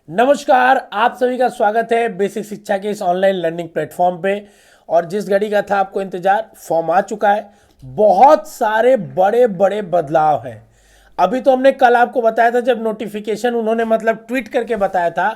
नमस्कार, आप सभी का स्वागत है बेसिक शिक्षा के इस ऑनलाइन लर्निंग प्लेटफॉर्म पे। और जिस घड़ी का था आपको इंतजार, फॉर्म आ चुका है। बहुत सारे बड़े बड़े बदलाव हैं। अभी तो हमने कल आपको बताया था, जब नोटिफिकेशन उन्होंने मतलब ट्वीट करके बताया था,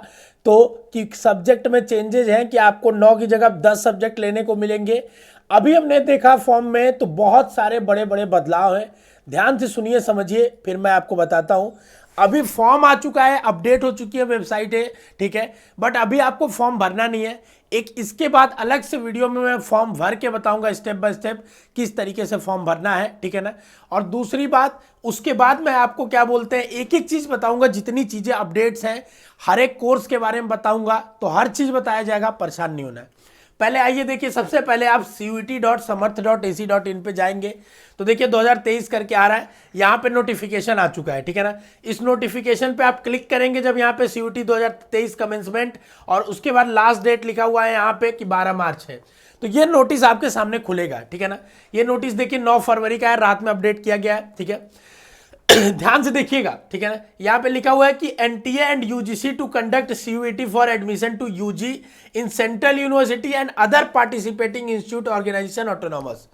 तो कि सब्जेक्ट में चेंजेस हैं कि आपको 9 की जगह 10 सब्जेक्ट लेने को मिलेंगे। अभी हमने देखा फॉर्म में तो बहुत सारे बड़े बड़े बदलाव हैं। ध्यान से सुनिए, समझिए, फिर मैं आपको बताता हूं। अभी फॉर्म आ चुका है, अपडेट हो चुकी है वेबसाइट है, ठीक है। बट अभी आपको फॉर्म भरना नहीं है। एक इसके बाद अलग से वीडियो में मैं फॉर्म भर के बताऊंगा स्टेप बाय स्टेप किस तरीके से फॉर्म भरना है, ठीक है ना। और दूसरी बात, उसके बाद मैं आपको क्या बोलते हैं, एक एक चीज बताऊंगा, जितनी चीजें अपडेट्स हैं हर एक कोर्स के बारे में बताऊंगा, तो हर चीज बताया जाएगा, परेशान नहीं होना है। पहले आइए देखिए, सबसे पहले आप CUET.samarth.ac.in पे जाएंगे तो देखिए 2023 करके आ रहा है, यहाँ पे नोटिफिकेशन आ चुका है, ठीक है ना। इस नोटिफिकेशन पे आप क्लिक करेंगे जब यहाँ पे CUET 2023 कमेंसमेंट, और उसके बाद लास्ट डेट लिखा हुआ है यहाँ पे कि 12 मार्च है, तो ये नोटिस आपके सामने खुलेगा, ठीक है ना। ये नोटिस देखिए 9 फरवरी का है, रात में अपडेट किया गया है, ठीक है। ध्यान से देखिएगा, ठीक है ना। यहां पे लिखा हुआ है कि NTA and UGC to conduct CUET for admission to UG in central university and other participating institute organisation autonomous.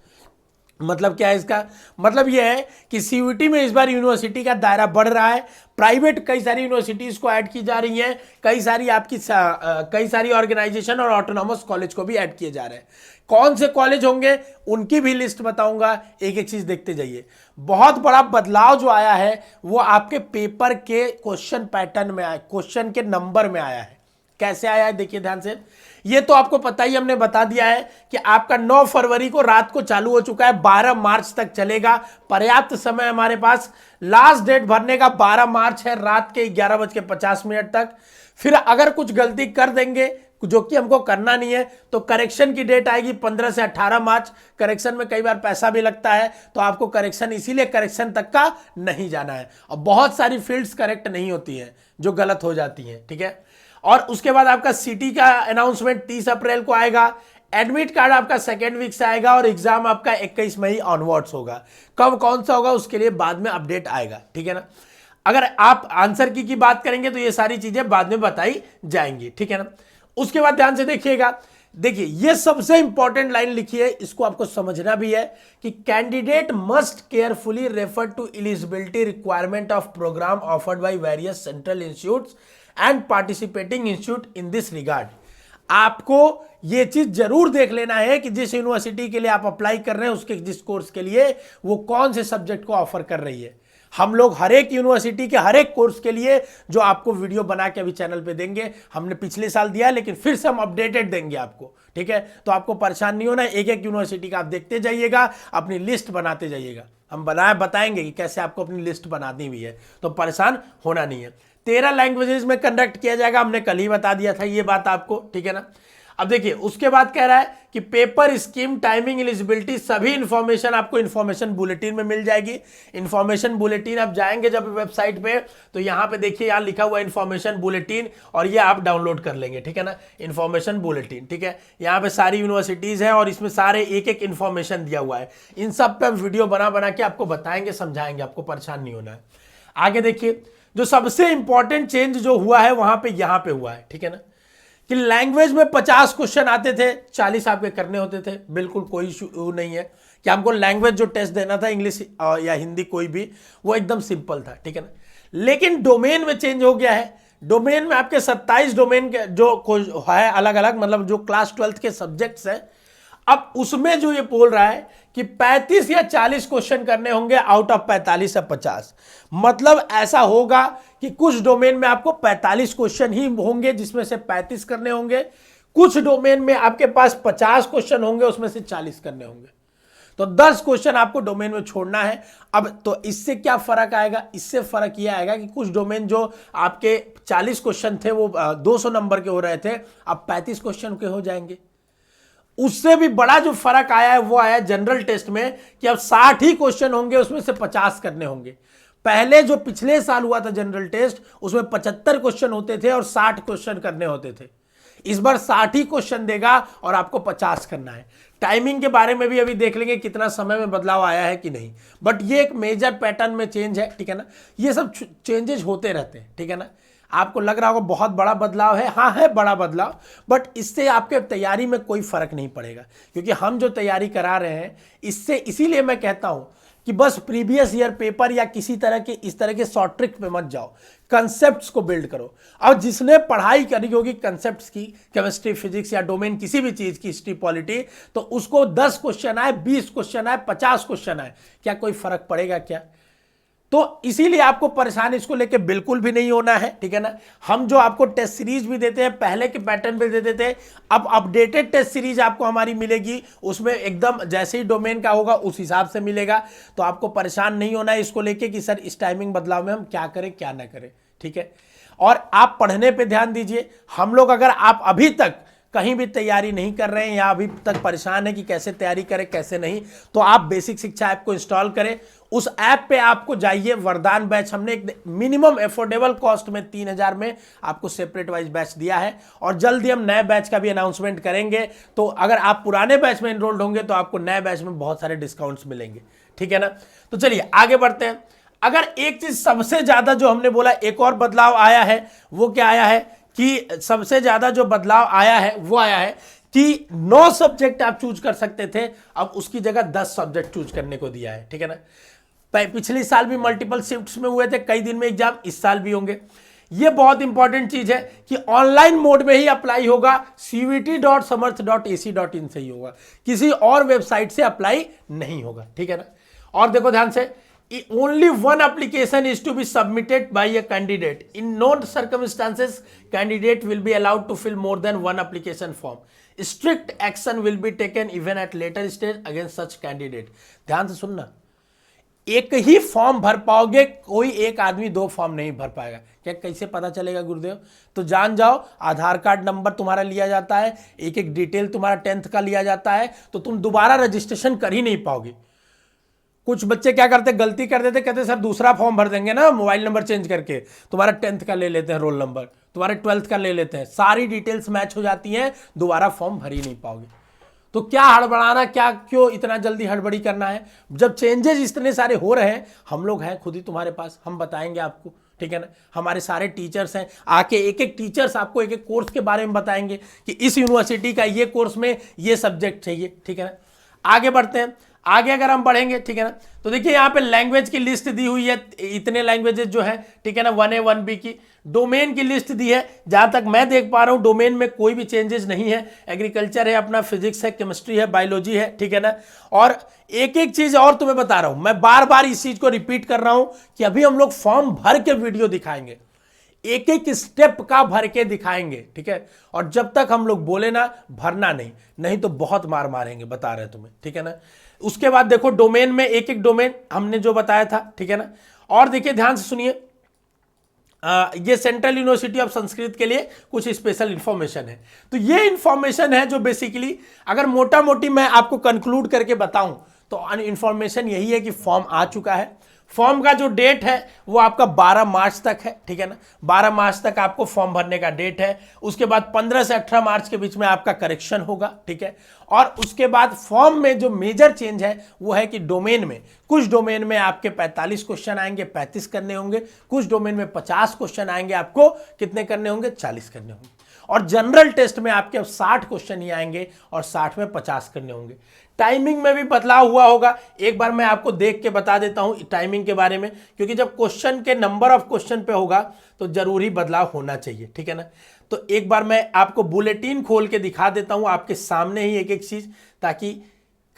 मतलब क्या है इसका मतलब? यह है कि CUET में इस बार यूनिवर्सिटी का दायरा बढ़ रहा है। प्राइवेट कई सारी यूनिवर्सिटीज को ऐड की जा रही हैं, कई सारी ऑर्गेनाइजेशन और ऑटोनॉमस कॉलेज को भी ऐड किए जा रहे हैं। कौन से कॉलेज होंगे उनकी भी लिस्ट बताऊंगा, एक एक चीज देखते जाइए। बहुत बड़ा बदलाव जो आया है वो आपके पेपर के क्वेश्चन पैटर्न में आया, क्वेश्चन के नंबर में आया है। कैसे आया है देखिए ध्यान से। ये तो आपको पता ही, हमने बता दिया है कि आपका 9 फरवरी को रात को चालू हो चुका है, 12 मार्च तक चलेगा। पर्याप्त समय हमारे पास, लास्ट डेट भरने का 12 मार्च है, रात के 11:50 तक। फिर अगर कुछ गलती कर देंगे, जो कि हमको करना नहीं है, तो करेक्शन की डेट आएगी 15 से 18 मार्च। करेक्शन में कई बार पैसा भी लगता है, तो आपको करेक्शन, इसीलिए करेक्शन तक का नहीं जाना है। और बहुत सारी फील्ड्स करेक्ट नहीं होती हैं, जो गलत हो जाती हैं, ठीक है। और उसके बाद आपका सिटी का अनाउंसमेंट 30 अप्रैल को आएगा। एडमिट कार्ड आपका सेकेंड वीक से आएगा, और एग्जाम आपका 21 मई ऑनवर्ड्स होगा। कब कौन सा होगा उसके लिए बाद में अपडेट आएगा, ठीक है ना। अगर आप आंसर की बात करेंगे तो ये सारी चीजें बाद में बताई जाएंगी, ठीक है ना। उसके बाद ध्यान से देखिएगा, देखिए ये सबसे इंपॉर्टेंट लाइन लिखी है, इसको आपको समझना भी है कि candidate must carefully refer to eligibility requirement of programme offered by various central institutes and participating institute in this regard. आपको यह चीज जरूर देख लेना है कि जिस यूनिवर्सिटी के लिए आप अप्लाई कर रहे हैं, उसके जिस कोर्स के लिए, वो कौन से सब्जेक्ट को ऑफर कर रही है। हम लोग हर एक यूनिवर्सिटी के हर एक कोर्स के लिए जो आपको वीडियो बना के अभी चैनल पे देंगे, हमने पिछले साल दिया, लेकिन फिर से हम अपडेटेड देंगे आपको, ठीक है। तो आपको परेशान नहीं होना, एक एक यूनिवर्सिटी का आप देखते जाइएगा, अपनी लिस्ट बनाते जाइएगा। हम बताएंगे कि कैसे आपको अपनी लिस्ट बनानी भी है, तो परेशान होना नहीं है। 13 लैंग्वेजेस में कंडक्ट किया जाएगा, हमने कल ही बता दिया था ये बात आपको, ठीक है ना। अब देखिए उसके बाद कह रहा है कि पेपर स्कीम, टाइमिंग, एलिजिबिलिटी, सभी इंफॉर्मेशन आपको इंफॉर्मेशन बुलेटिन में मिल जाएगी। इंफॉर्मेशन बुलेटिन आप जाएंगे जब वेबसाइट पे, तो यहां पे देखिए, यहां लिखा हुआ इंफॉर्मेशन बुलेटिन, और ये आप डाउनलोड कर लेंगे, ठीक है ना। इंफॉर्मेशन बुलेटिन, ठीक है। यहां पे सारी यूनिवर्सिटीज हैं और इसमें सारे एक एक इंफॉर्मेशन दिया हुआ है। इन सब पे हम वीडियो बना बना के आपको बताएंगे, समझाएंगे, आपको परेशान नहीं होना है। आगे देखिए, जो सबसे इंपॉर्टेंट चेंज जो हुआ है वहां पे, यहां पे हुआ है, ठीक है ना, कि लैंग्वेज में 50 क्वेश्चन आते थे, 40 आपके करने होते थे। बिल्कुल कोई इशू नहीं है कि हमको लैंग्वेज जो टेस्ट देना था, इंग्लिश या हिंदी कोई भी, वो एकदम सिंपल था, ठीक है ना। लेकिन डोमेन में चेंज हो गया है। डोमेन में आपके 27 डोमेन के जो है अलग अलग, मतलब जो क्लास 12th के सब्जेक्ट्स हैं, अब उसमें जो ये बोल रहा है कि 35 या 40 क्वेश्चन करने होंगे आउट ऑफ 45 या 50। मतलब ऐसा होगा कि कुछ डोमेन में आपको 45 क्वेश्चन ही होंगे, जिसमें से 35 करने होंगे। कुछ डोमेन में आपके पास 50 क्वेश्चन होंगे, उसमें से 40 करने होंगे। तो 10 क्वेश्चन आपको डोमेन में छोड़ना है। अब तो इससे क्या फर्क आएगा? इससे फर्क यह आएगा कि कुछ डोमेन जो आपके 40 क्वेश्चन थे वो 200 नंबर के हो रहे थे, अब 35 क्वेश्चन के हो जाएंगे। उससे भी बड़ा जो फर्क आया है वो आया जनरल टेस्ट में, कि अब 60 ही क्वेश्चन होंगे, उसमें से 50 करने होंगे। पहले जो पिछले साल हुआ था जनरल टेस्ट, उसमें 75 क्वेश्चन होते थे और 60 क्वेश्चन करने होते थे। इस बार 60 ही क्वेश्चन देगा और आपको 50 करना है। टाइमिंग के बारे में भी अभी देख लेंगे कितना समय में बदलाव आया है कि नहीं, बट ये एक मेजर पैटर्न में चेंज है, ठीक है ना। ये सब चेंजेस होते रहते हैं, ठीक है ना। आपको लग रहा होगा बहुत बड़ा बदलाव है, हाँ है बड़ा बदलाव, बट इससे आपके तैयारी में कोई फर्क नहीं पड़ेगा, क्योंकि हम जो तैयारी करा रहे हैं इससे, इसीलिए मैं कहता हूं कि बस प्रीवियस ईयर पेपर या किसी तरह के इस तरह के शॉर्ट ट्रिक पे मत जाओ, कंसेप्ट्स को बिल्ड करो। और जिसने पढ़ाई करी होगी कंसेप्ट्स की, केमिस्ट्री, फिजिक्स या डोमेन किसी भी चीज की, हिस्ट्री, पॉलिटी, तो उसको 10 क्वेश्चन आए, 20 क्वेश्चन आए, 50 क्वेश्चन आए, क्या कोई फर्क पड़ेगा क्या? तो इसीलिए आपको परेशान इसको लेके बिल्कुल भी नहीं होना है, ठीक है ना। हम जो आपको टेस्ट सीरीज भी देते हैं पहले के पैटर्न पे देते थे, अब अपडेटेड टेस्ट सीरीज आपको हमारी मिलेगी, उसमें एकदम जैसे ही डोमेन का होगा उस हिसाब से मिलेगा। तो आपको परेशान नहीं होना है इसको लेके कि सर इस टाइमिंग बदलाव में हम क्या करें क्या ना करें, ठीक है। और आप पढ़ने पे ध्यान दीजिए। हम लोग, अगर आप अभी तक कहीं भी तैयारी नहीं कर रहे हैं या अभी तक परेशान है कि कैसे तैयारी करें कैसे नहीं, तो आप बेसिक शिक्षा ऐप को इंस्टॉल करें। उस ऐप पे आपको जाइए, वरदान बैच हमने एक मिनिमम एफोर्डेबल कॉस्ट में 3000 में आपको सेपरेट वाइज बैच दिया है, और जल्दी हम नए बैच का भी अनाउंसमेंट करेंगे। तो अगर आप पुराने बैच में एनरोल्ड होंगे तो आपको नए बैच में बहुत सारे डिस्काउंट्स मिलेंगे, ठीक है ना। तो चलिए आगे बढ़ते हैं। अगर एक चीज सबसे ज्यादा जो हमने बोला एक और बदलाव आया है, वो क्या आया है कि सबसे ज्यादा जो बदलाव आया है वो आया है कि 9 सब्जेक्ट आप चूज कर सकते थे, अब उसकी जगह 10 सब्जेक्ट चूज करने को दिया है, ठीक है ना। पिछले साल भी मल्टीपल शिफ्ट्स में हुए थे, कई दिन में एग्जाम, इस साल भी होंगे। ये बहुत इंपॉर्टेंट चीज है कि ऑनलाइन मोड में ही अप्लाई होगा, cvt.samarth.ac.in से ही होगा, किसी और वेबसाइट से अप्लाई नहीं होगा, ठीक है ना। और देखो ध्यान से, only one application is to be submitted by a candidate. In no circumstances candidate will be allowed to fill more than one application form. Strict action will be taken even at later stage against such candidate. ध्यान से सुनना, एक ही form भर पाओगे, कोई एक आदमी 2 form नहीं भर पाएगा। क्या कैसे पता चलेगा गुरुदेव? तो जान जाओ, आधार कार्ड नंबर तुम्हारा लिया जाता है, एक एक डिटेल तुम्हारा 10th का लिया जाता है, तो तुम दोबारा रजिस्ट्रेशन कर ही नहीं पाओगे। कुछ बच्चे क्या करते, गलती कर देते, कहते सर दूसरा फॉर्म भर देंगे ना, मोबाइल नंबर चेंज करके, तुम्हारा 10th का ले लेते हैं रोल नंबर, तुम्हारे 12th का ले लेते हैं, सारी डिटेल्स मैच हो जाती हैं, दोबारा फॉर्म भर ही नहीं पाओगे। तो क्या हड़बड़ाना, क्या क्यों इतना जल्दी हड़बड़ी करना है, जब चेंजेस इतने सारे हो रहे हैं। हम लोग हैं खुद ही तुम्हारे पास, हम बताएंगे आपको, ठीक है ना। हमारे सारे टीचर्स हैं, आके एक एक टीचर्स आपको एक एक कोर्स के बारे में बताएंगे कि इस यूनिवर्सिटी का ये कोर्स में ये सब्जेक्ट चाहिए, ठीक है ना। आगे बढ़ते हैं, आगे अगर हम बढ़ेंगे, ठीक है ना, तो देखिए यहाँ पे लैंग्वेज की लिस्ट दी हुई है, इतने लैंग्वेजेस जो है, ठीक है ना, 1A 1B की। डोमेन की लिस्ट दी है, जहां तक मैं देख पा रहा हूं डोमेन में कोई भी चेंजेस नहीं है। एग्रीकल्चर है अपना, फिजिक्स है, केमिस्ट्री है, बायोलॉजी है, ठीक है ना। और एक एक चीज और तुम्हें बता रहा हूं, मैं बार बार इस चीज को रिपीट कर रहा हूं कि अभी हम लोग फॉर्म भर के वीडियो दिखाएंगे, एक एक स्टेप का भर के दिखाएंगे, ठीक है। और जब तक हम लोग बोले ना, भरना नहीं तो बहुत मार मारेंगे, बता रहे तुम्हें, ठीक है ना। उसके बाद देखो डोमेन में एक एक डोमेन हमने जो बताया था, ठीक है ना। और देखिए ध्यान से सुनिए, ये सेंट्रल यूनिवर्सिटी ऑफ संस्कृत के लिए कुछ स्पेशल इंफॉर्मेशन है। तो ये इंफॉर्मेशन है जो बेसिकली, अगर मोटा मोटी मैं आपको कंक्लूड करके बताऊं तो इंफॉर्मेशन यही है कि फॉर्म आ चुका है। फॉर्म का जो डेट है वो आपका 12 मार्च तक है, ठीक है ना। 12 मार्च तक आपको फॉर्म भरने का डेट है। उसके बाद 15 से 18 मार्च के बीच में आपका करेक्शन होगा, ठीक है। और उसके बाद फॉर्म में जो मेजर चेंज है वो है कि डोमेन में, कुछ डोमेन में आपके 45 क्वेश्चन आएंगे, 35 करने होंगे। कुछ डोमेन में 50 क्वेश्चन आएंगे, आपको कितने करने होंगे, 40 करने होंगे। और जनरल टेस्ट में आपके अब 60 क्वेश्चन ही आएंगे और 60 में 50 करने होंगे। टाइमिंग में भी बदलाव हुआ होगा, एक बार मैं आपको देख के बता देता हूं टाइमिंग के बारे में, क्योंकि जब क्वेश्चन के नंबर ऑफ क्वेश्चन पे होगा तो जरूरी बदलाव होना चाहिए, ठीक है ना। तो एक बार मैं आपको बुलेटिन खोल के दिखा देता हूं आपके सामने ही एक एक चीज, ताकि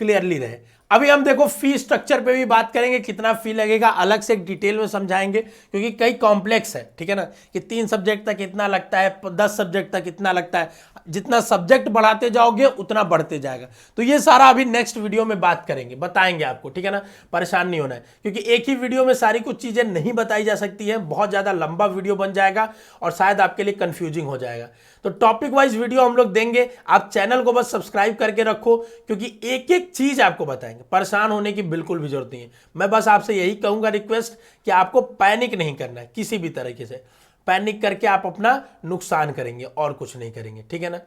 क्लियरली रहे। अभी हम देखो फी स्ट्रक्चर पे भी बात करेंगे, कितना फी लगेगा अलग से एक डिटेल में समझाएंगे, क्योंकि कई कॉम्प्लेक्स है, ठीक है ना, कि 3 सब्जेक्ट तक इतना लगता है, 10 सब्जेक्ट तक इतना लगता है। जितना सब्जेक्ट बढ़ाते जाओगे उतना बढ़ते जाएगा। तो ये सारा अभी नेक्स्ट वीडियो में बात करेंगे, बताएंगे आपको, ठीक है ना। परेशान नहीं होना है, क्योंकि एक ही वीडियो में सारी कुछ चीजें नहीं बताई जा सकती है, बहुत ज्यादा लंबा वीडियो बन जाएगा और शायद आपके लिए कंफ्यूजिंग हो जाएगा। तो टॉपिक वाइज वीडियो हम लोग देंगे, आप चैनल को बस सब्सक्राइब करके रखो, क्योंकि एक एक चीज आपको बताएंगे। परेशान होने की बिल्कुल भी जरूरत नहीं है। मैं बस आपसे यही कहूंगा रिक्वेस्ट कि आपको पैनिक नहीं करना है किसी भी तरीके से। पैनिक करके आप अपना नुकसान करेंगे और कुछ नहीं करेंगे, ठीक है ना।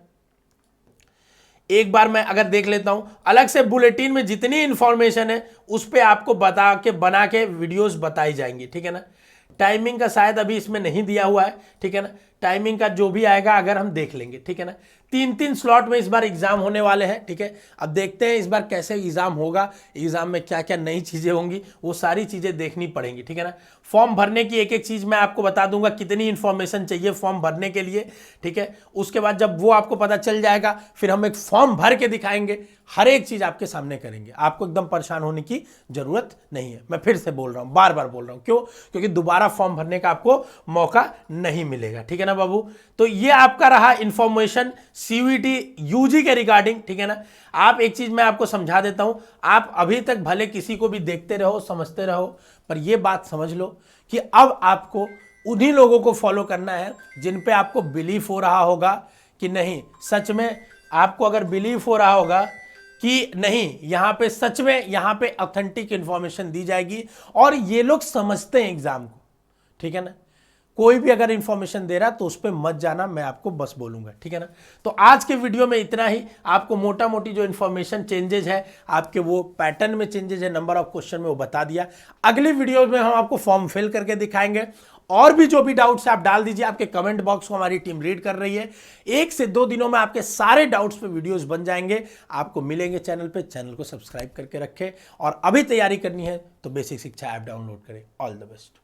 एक बार मैं अगर देख लेता हूं, अलग से बुलेटिन में जितनी इंफॉर्मेशन है उस पे आपको बता के बना के वीडियोस बताई जाएंगी, ठीक है ना। टाइमिंग का शायद अभी इसमें नहीं दिया हुआ है, ठीक है ना। टाइमिंग का जो भी आएगा अगर हम देख लेंगे, ठीक है ना। 3 स्लॉट में इस बार एग्जाम होने वाले हैं, ठीक है। अब देखते हैं इस बार कैसे एग्जाम होगा, एग्जाम में क्या क्या नई चीजें होंगी, वो सारी चीजें देखनी पड़ेंगी, ठीक है ना। फॉर्म भरने की एक एक चीज मैं आपको बता दूंगा, कितनी इंफॉर्मेशन चाहिए फॉर्म भरने के लिए, ठीक है। उसके बाद जब वो आपको पता चल जाएगा, फिर हम एक फॉर्म भर के दिखाएंगे, हर एक चीज आपके सामने करेंगे। आपको एकदम परेशान होने की जरूरत नहीं है। मैं फिर से बोल रहा हूं, बार बार बोल रहा हूं, क्यों? क्योंकि दोबारा फॉर्म भरने का आपको मौका नहीं मिलेगा, ठीक है ना बाबू। तो ये आपका रहा इंफॉर्मेशन सीयूईटी यूजी के रिगार्डिंग, ठीक है ना। आप एक चीज मैं आपको समझा देता हूं, आप अभी तक भले किसी को भी देखते रहो, समझते रहो, पर यह बात समझ लो कि अब आपको उन्हीं लोगों को फॉलो करना है जिन पे आपको बिलीफ हो रहा होगा कि नहीं, सच में आपको अगर बिलीफ हो रहा होगा कि नहीं यहां पे सच में यहां पे ऑथेंटिक इंफॉर्मेशन दी जाएगी और ये लोग समझते हैं एग्जाम को, ठीक है ना। कोई भी अगर इंफॉर्मेशन दे रहा तो उस पर मत जाना, मैं आपको बस बोलूंगा, ठीक है ना। तो आज के वीडियो में इतना ही। आपको मोटा मोटी जो इंफॉर्मेशन चेंजेज है, आपके वो पैटर्न में चेंजेज है, नंबर ऑफ क्वेश्चन में, वो बता दिया। अगली वीडियो में हम आपको फॉर्म फिल करके दिखाएंगे। और भी जो भी डाउट्स है आप डाल दीजिए, आपके कमेंट बॉक्स को हमारी टीम रीड कर रही है। 1 से 2 दिनों में आपके सारे डाउट्स पे वीडियोस बन जाएंगे, आपको मिलेंगे चैनल पे। चैनल को सब्सक्राइब करके रखें और अभी तैयारी करनी है तो बेसिक शिक्षा ऐप डाउनलोड करें। All the best.